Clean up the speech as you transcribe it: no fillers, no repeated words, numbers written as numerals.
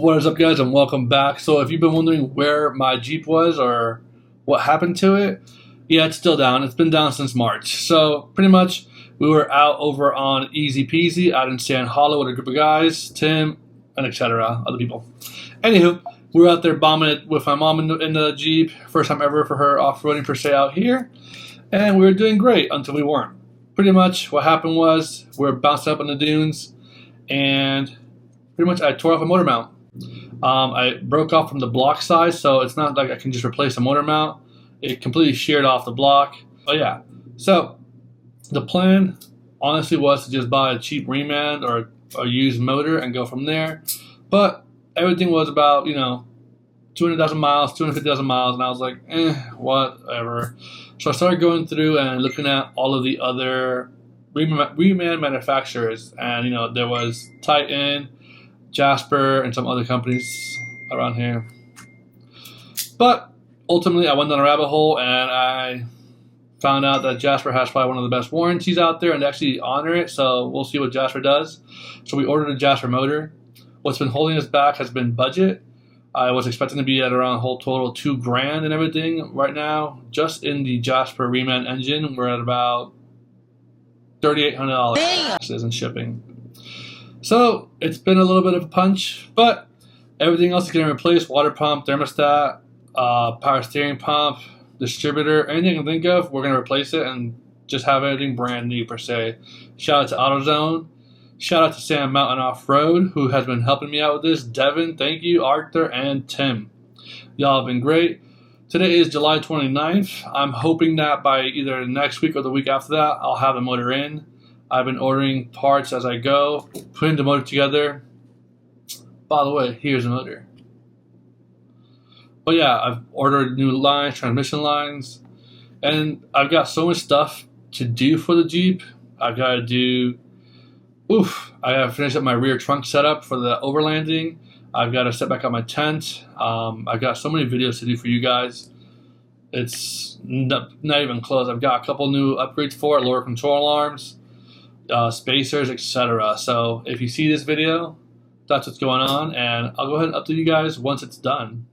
What is up, guys, and welcome back. So if you've been wondering where my Jeep was or what happened to it, yeah, it's still down. It's been down since March. So pretty much we were out over on Easy Peasy out in Sand Hollow with a group of guys, Tim, and etc. other people. Anywho, we were out there bombing it with my mom in the Jeep. First time ever for her off-roading per se out here. And we were doing great until we weren't. Pretty much what happened was we were bouncing up on the dunes and pretty much I tore off a motor mount. I broke off from the block size, so it's not like I can just replace a motor mount. It completely sheared off the block. But yeah, so the plan honestly was to just buy a cheap reman or a used motor and go from there. But everything was about, 200,000 miles, 250,000 miles, and I was like, whatever. So I started going through and looking at all of the other reman manufacturers, and there was Titan, Jasper, and some other companies around here. But ultimately, I went down a rabbit hole and I found out that Jasper has probably one of the best warranties out there and they actually honor it. So we'll see what Jasper does. So we ordered a Jasper motor. What's been holding us back has been budget. I was expecting to be at around a whole total $2,000 and everything. Right now, just in the Jasper reman engine, we're at about $3,800. This isn't shipping. So it's been a little bit of a punch, but everything else is getting replaced: water pump, thermostat, power steering pump, distributor, anything I can think of, we're going to replace it and just have everything brand new per se. Shout out to AutoZone. Shout out to Sam Mountain Off-Road, who has been helping me out with this. Devin, thank you, Arthur, and Tim. Y'all have been great. Today is July 29th. I'm hoping that by either next week or the week after that, I'll have the motor in. I've been ordering parts as I go, putting the motor together. By the way, here's the motor. But yeah, I've ordered new lines, transmission lines, and I've got so much stuff to do for the Jeep. I've got to do, I got to finish up my rear trunk setup for the Overlanding. I've got to set back up my tent. I've got so many videos to do for you guys. It's not even close. I've got a couple new upgrades for it, lower control alarms, spacers, etc. So if you see this video, that's what's going on, and I'll go ahead and update you guys once it's done.